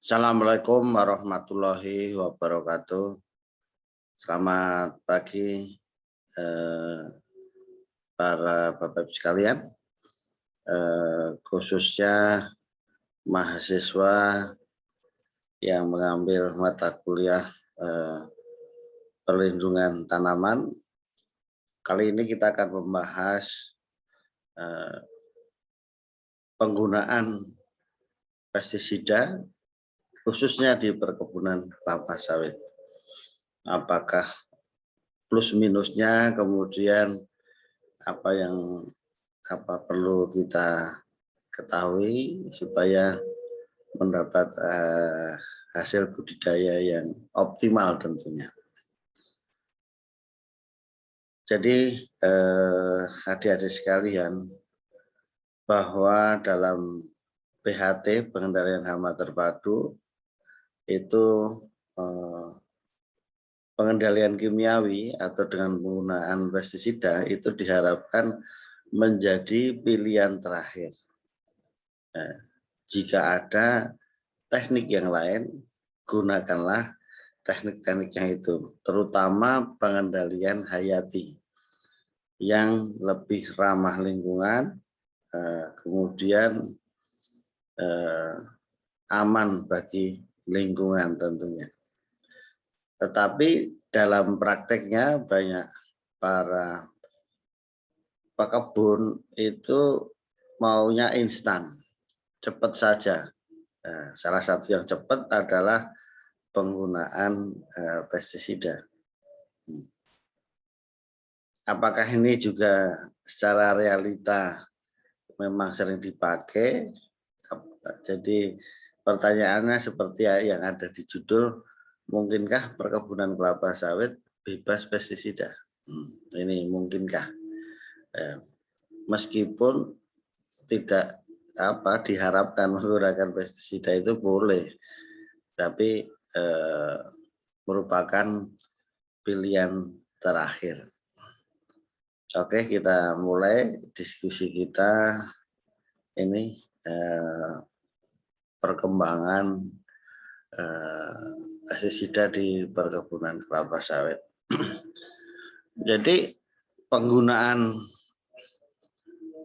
Assalamualaikum warahmatullahi wabarakatuh. Selamat pagi, eh, para Bapak Ibu sekalian, khususnya mahasiswa yang mengambil mata kuliah eh, perlindungan tanaman. Kali ini kita akan membahas eh, penggunaan pestisida khususnya di perkebunan kelapa sawit. Apakah plus minusnya, kemudian apa perlu kita ketahui supaya mendapat hasil budidaya yang optimal tentunya. Jadi adik-adik sekalian, bahwa dalam PHT pengendalian hama terpadu itu pengendalian kimiawi atau dengan penggunaan pestisida itu diharapkan menjadi pilihan terakhir. Jika ada teknik yang lain, gunakanlah teknik-tekniknya itu, terutama pengendalian hayati yang lebih ramah lingkungan, kemudian aman bagi lingkungan tentunya. Tetapi dalam prakteknya banyak para pekebun itu maunya instan, cepat saja. Nah, salah satu yang cepat adalah penggunaan pestisida. Apakah ini juga secara realita memang sering dipakai? Jadi pertanyaannya seperti yang ada di judul, mungkinkah perkebunan kelapa sawit bebas pestisida? Ini mungkinkah? Meskipun tidak diharapkan menggunakan pestisida itu boleh, tapi merupakan pilihan terakhir. Oke, kita mulai diskusi kita ini perkembangan pestisida di perkebunan kelapa sawit. Jadi penggunaan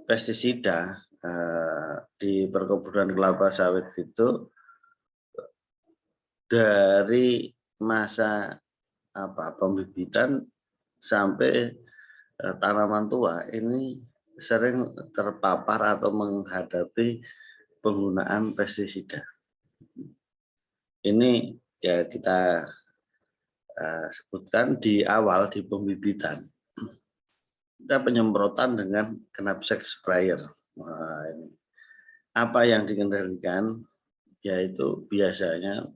pestisida di perkebunan kelapa sawit itu dari masa pembibitan sampai tanaman tua ini sering terpapar atau menghadapi penggunaan pestisida. Ini ya kita sebutkan di awal, di pembibitan. Kita penyemprotan dengan knapsack sprayer. Nah, ini. Apa yang dikendalikan yaitu biasanya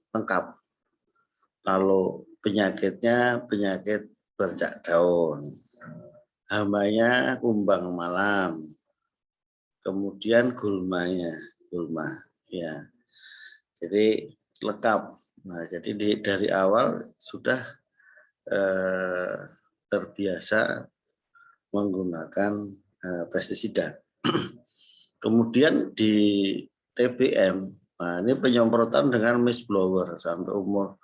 lengkap. Kalau penyakitnya penyakit bercak daun, hamanya kumbang malam, kemudian gulma, ya. Jadi lengkap. Nah, jadi dari awal sudah terbiasa menggunakan pestisida. Kemudian di TBM, nah ini penyemprotan dengan mist blower sampai umur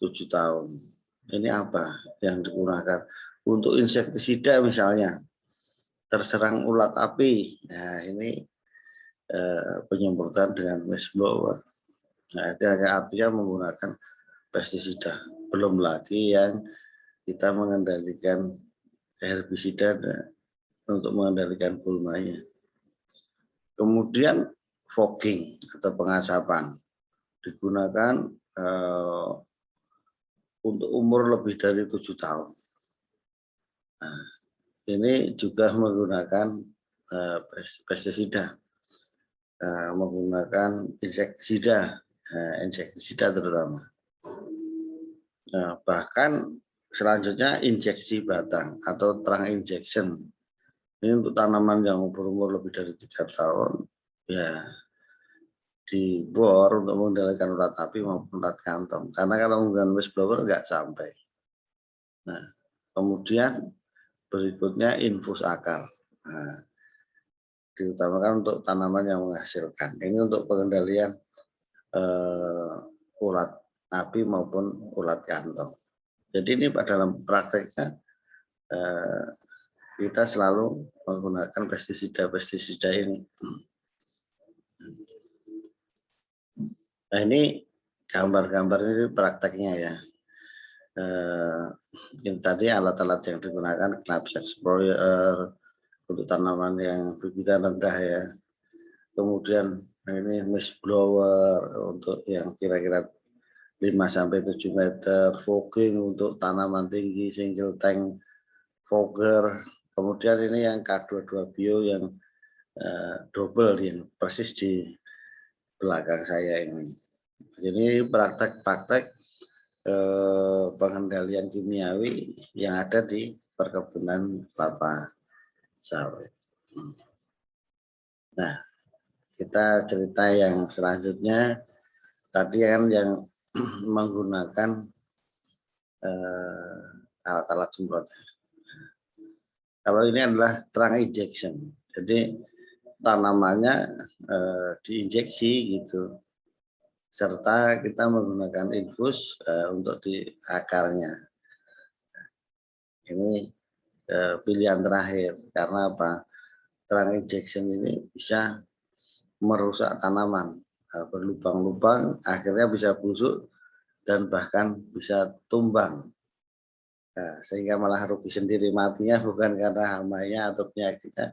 7 tahun. Ini apa yang digunakan? Untuk insektisida misalnya, terserang ulat api. Nah ini penyemprotan dengan mist blower. Nah itu artinya menggunakan pestisida. Belum lagi yang kita mengendalikan herbisida untuk mengendalikan gulmanya. Kemudian fogging atau pengasapan digunakan untuk umur lebih dari 7 tahun. Nah, ini juga menggunakan pestisida, menggunakan insektisida terutama. Nah, bahkan selanjutnya injeksi batang atau trunk injection. Ini untuk tanaman yang berumur lebih dari 3 tahun, ya dibor untuk mengendalikan ulat api maupun ulat kantong. Karena kalau menggunakan mist blower nggak sampai. Nah, kemudian berikutnya infus akar. Nah, diutamakan untuk tanaman yang menghasilkan. Ini untuk pengendalian ulat api maupun ulat kantong. Jadi ini dalam prakteknya kita selalu menggunakan pestisida ini. Nah ini gambar-gambar ini prakteknya ya. Ini tadi alat-alat yang digunakan knapsack sprayer untuk tanaman yang bibitan rendah ya. Kemudian ini mist blower untuk yang kira-kira 5-7 meter, fogging untuk tanaman tinggi, single tank fogger. Kemudian ini yang K22 bio yang double yang persis di belakang saya ini. Jadi praktek-praktek pengendalian kimiawi yang ada di perkebunan kelapa sawit. Nah, kita cerita yang selanjutnya tadi kan yang menggunakan alat-alat semprot. Kalau ini adalah terang injection, jadi tanamannya diinjeksi gitu, serta kita menggunakan infus untuk di akarnya. Ini pilihan terakhir karena apa? Terang injection ini bisa merusak tanaman, berlubang-lubang, akhirnya bisa busuk dan bahkan bisa tumbang. Nah, sehingga malah rugi sendiri, matinya bukan karena hamanya atau penyakitnya,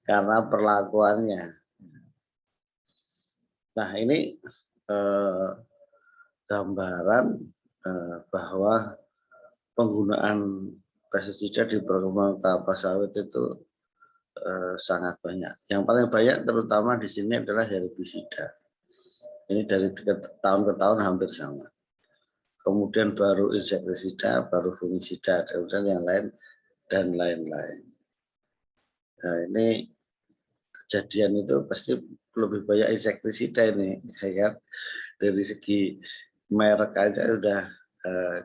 karena perlakuannya. Nah ini gambaran bahwa penggunaan pestisida di perkebunan kelapa sawit itu sangat banyak. Yang paling banyak terutama di sini adalah herbisida. Ini dari tahun ke tahun hampir sama. Kemudian baru insektisida, baru fungisida, kemudian yang lain dan lain-lain. Nah ini kejadian itu pasti lebih banyak insektisida ini, ya kan? Dari segi merek aja udah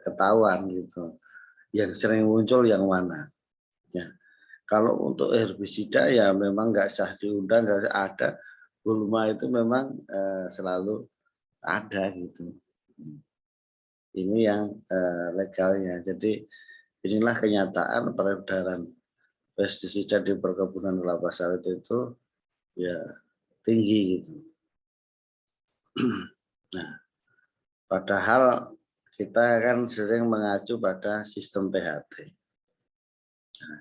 ketahuan gitu. Yang sering muncul yang mana? Ya. Kalau untuk herbisida ya memang nggak sah diundang, nggak ada. Gulma itu memang selalu ada gitu. Ini yang legalnya. Jadi inilah kenyataan peredaran pestisida di perkebunan kelapa sawit itu ya tinggi gitu. Nah, padahal kita kan sering mengacu pada sistem THT. Nah,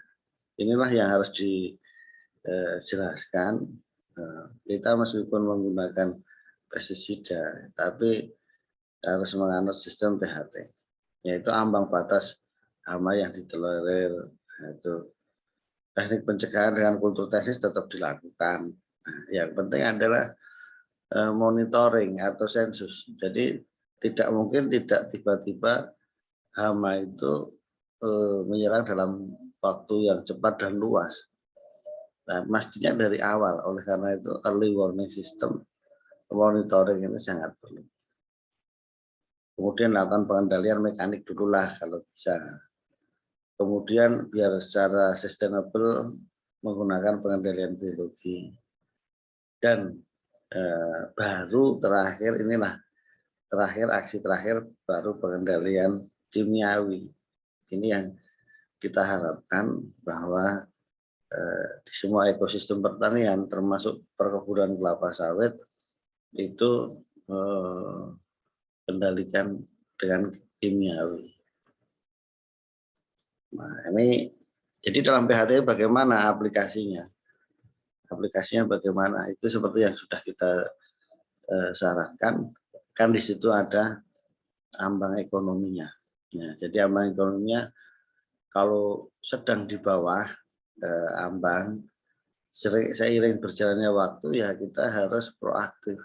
inilah yang harus dijelaskan. Kita meskipun menggunakan pestisida, tapi harus menganut sistem THT, yaitu ambang batas hama yang ditolerir. Itu teknik pencegahan dengan kultur teknis tetap dilakukan. Nah, yang penting adalah monitoring atau sensus. Jadi tidak mungkin tidak tiba-tiba hama itu menyerang dalam waktu yang cepat dan luas. Nah, mestinya dari awal. Oleh karena itu early warning system monitoring ini sangat perlu. Kemudian lakukan pengendalian mekanik dululah kalau bisa. Kemudian biar secara sustainable menggunakan pengendalian biologi. Dan baru terakhir inilah aksi terakhir baru pengendalian kimiawi. Ini yang kita harapkan bahwa di semua ekosistem pertanian termasuk perkebunan kelapa sawit itu kendalikan dengan kimiawi. Nah, ini jadi dalam PHT bagaimana aplikasinya? Aplikasinya bagaimana? Itu seperti yang sudah kita sarankan, kan di situ ada ambang ekonominya. Ya, jadi ambang ekonominya kalau sedang di bawah ambang, seiring berjalannya waktu ya kita harus proaktif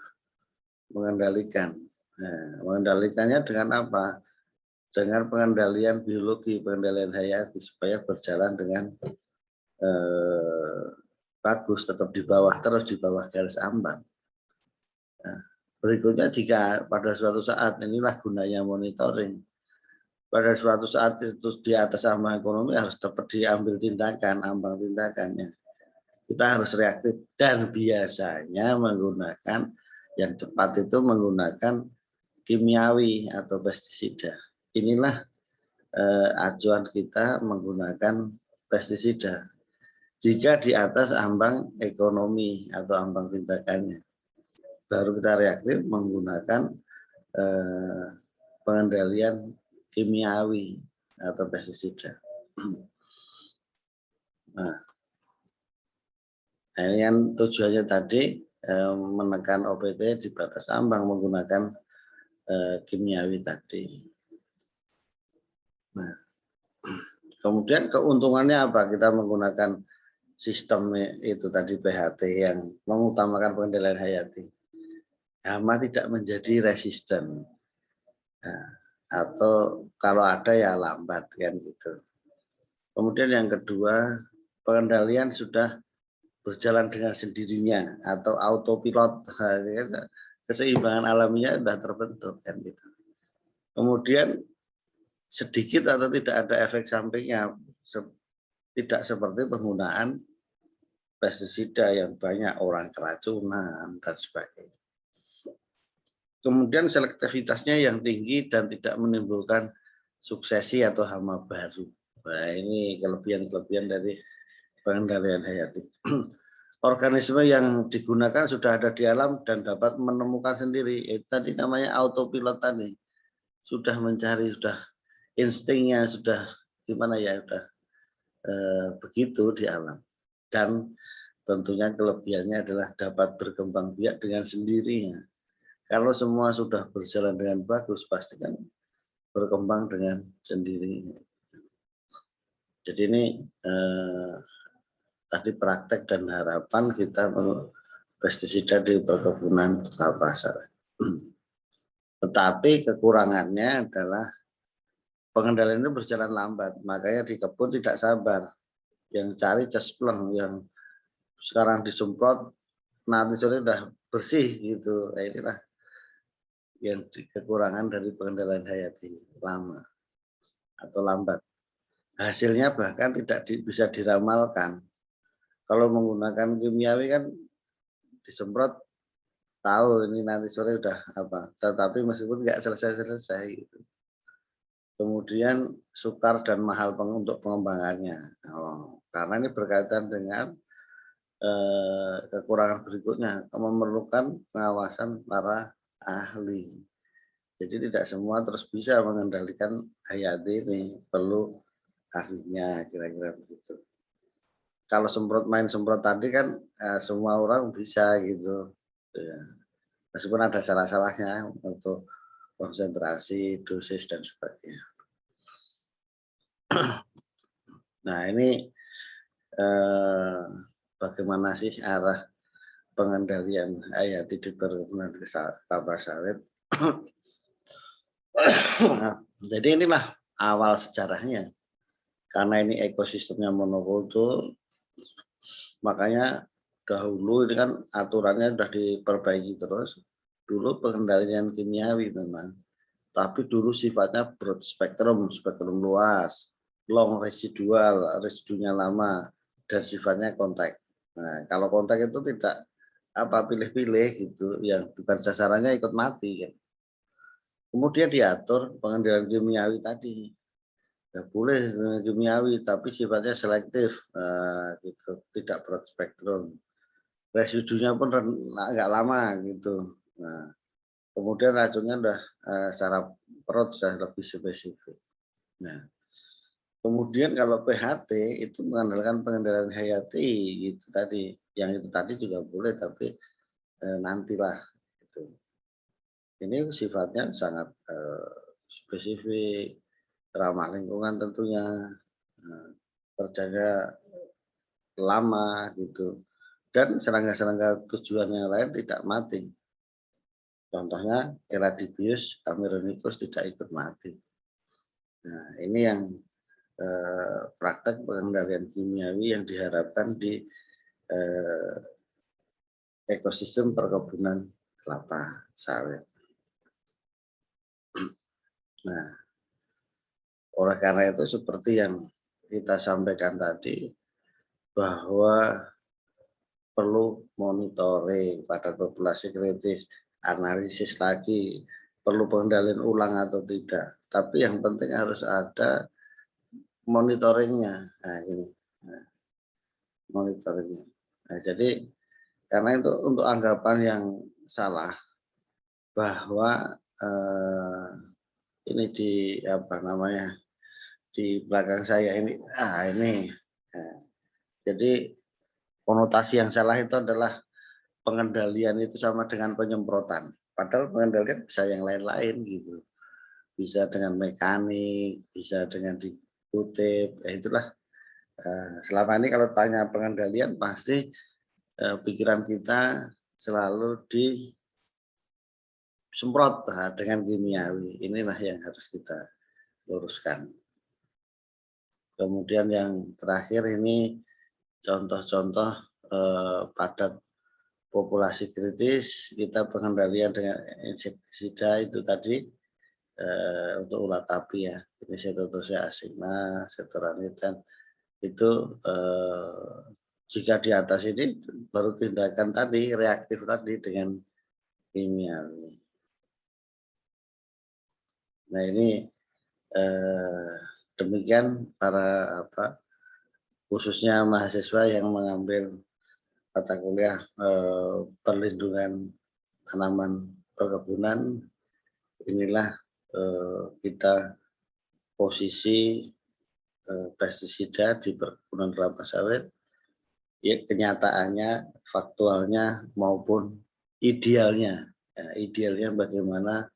mengendalikan. Nah, mengendalikannya dengan apa? Dengan pengendalian biologi, pengendalian hayati supaya berjalan dengan bagus, tetap di bawah, terus di bawah garis ambang. Nah, berikutnya jika pada suatu saat, inilah gunanya monitoring, pada suatu saat itu di atas ambang ekonomi harus dapat diambil tindakan, ambang tindakannya. Kita harus reaktif dan biasanya menggunakan yang cepat itu menggunakan kimiawi atau pestisida. Inilah acuan kita menggunakan pestisida. Jika di atas ambang ekonomi atau ambang tindakannya, baru kita reaktif menggunakan pengendalian kimiawi atau pestisida. Nah, ini kan tujuannya tadi menekan OPT di batas ambang menggunakan kimiawi tadi. Nah, kemudian keuntungannya apa? Kita menggunakan sistem itu tadi PHT yang mengutamakan pengendalian hayati. Hama tidak menjadi resisten. Nah, atau kalau ada ya lambat kan gitu. Kemudian yang kedua, pengendalian sudah berjalan dengan sendirinya atau autopilot. Keseimbangan alaminya sudah terbentuk kan gitu. Kemudian sedikit atau tidak ada efek sampingnya, tidak seperti penggunaan pestisida yang banyak orang keracunan dan sebagainya. Kemudian selektivitasnya yang tinggi dan tidak menimbulkan suksesi atau hama baru. Nah, ini kelebihan-kelebihan dari pengendalian hayati. Organisme yang digunakan sudah ada di alam dan dapat menemukan sendiri. Tadi namanya autopilot tadi. Sudah mencari, sudah instingnya sudah gimana ya, sudah begitu di alam. Dan tentunya kelebihannya adalah dapat berkembang biak dengan sendirinya. Kalau semua sudah berjalan dengan bagus, pasti kan berkembang dengan sendirinya. Jadi ini tadi praktek dan harapan kita pestisida di perkebunan kelapa sawit. Tetapi kekurangannya adalah pengendalian itu berjalan lambat, makanya di kebun tidak sabar. Yang cari cespleng, yang sekarang disemprot nanti sore sudah bersih gitu. Nah, inilah yang kekurangan dari pengendalian hayati lama atau lambat. Hasilnya bahkan tidak bisa diramalkan. Kalau menggunakan kimiawi kan disemprot tahu ini nanti sore udah apa, tetapi meskipun nggak selesai gitu. Kemudian sukar dan mahal untuk pengembangannya. Karena ini berkaitan dengan kekurangan berikutnya, memerlukan pengawasan para ahli. Jadi tidak semua terus bisa mengendalikan hayati ini, perlu ahlinya, kira-kira begitu. Kalau main semprot tadi kan semua orang bisa gitu. Ya. Meskipun ada salah-salahnya untuk konsentrasi, dosis dan sebagainya. Nah ini bagaimana sih arah pengendalian hayati di perkebunan kelapa sawit? Jadi inilah awal sejarahnya. Karena ini ekosistemnya monokultur, makanya dahulu ini kan aturannya sudah diperbaiki terus. Dulu pengendalian kimiawi memang, tapi dulu sifatnya broad spektrum, spektrum luas, long residual, residunya lama, dan sifatnya kontak. Nah, kalau kontak itu tidak apa pilih-pilih gitu, yang bukan sasarannya ikut mati kan. Kemudian diatur pengendalian kimiawi tadi. Ya boleh kimiawi, tapi sifatnya selektif, gitu, tidak broad spektrum. Residunya pun agak lama gitu. Nah, kemudian racunnya udah secara perut sudah lebih spesifik. Nah, kemudian kalau PHT itu mengandalkan pengendalian hayati gitu tadi. Yang itu tadi juga boleh, tapi nantilah gitu. Ini sifatnya sangat spesifik, ramah lingkungan tentunya, kerjanya lama gitu, dan serangga-serangga tujuan yang lain tidak mati. Contohnya Eladibius ameronicus tidak ikut mati. Nah ini yang praktek pengendalian kimiawi yang diharapkan di ekosistem perkebunan kelapa sawit. Nah, oleh karena itu seperti yang kita sampaikan tadi, bahwa perlu monitoring pada populasi kritis, analisis lagi, perlu pengendalian ulang atau tidak. Tapi yang penting harus ada monitoringnya. Nah ini, nah, monitoringnya. Nah jadi karena itu untuk anggapan yang salah bahwa ini di apa namanya di belakang saya ini, ini. Nah, jadi konotasi yang salah itu adalah pengendalian itu sama dengan penyemprotan. Padahal pengendalian bisa yang lain-lain gitu. Bisa dengan mekanik, bisa dengan dikutip. Itulah selama ini kalau tanya pengendalian pasti pikiran kita selalu disemprot dengan kimiawi. Inilah yang harus kita luruskan. Kemudian yang terakhir ini contoh-contoh padat populasi kritis, kita pengendalian dengan insektisida itu tadi untuk ulat api ya, ini Setotosia asigna, Cetoranitan itu jika di atas ini baru tindakan tadi reaktif tadi dengan kimiawi. Nah ini demikian para khususnya mahasiswa yang mengambil mata kuliah perlindungan tanaman perkebunan, inilah kita posisi pestisida di perkebunan kelapa sawit, ya kenyataannya, faktualnya maupun idealnya, idealnya bagaimana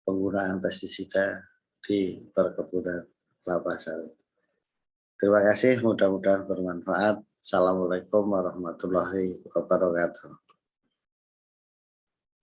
penggunaan pestisida di perkebunan kelapa sawit. Terima kasih, mudah-mudahan bermanfaat. Assalamualaikum warahmatullahi wabarakatuh.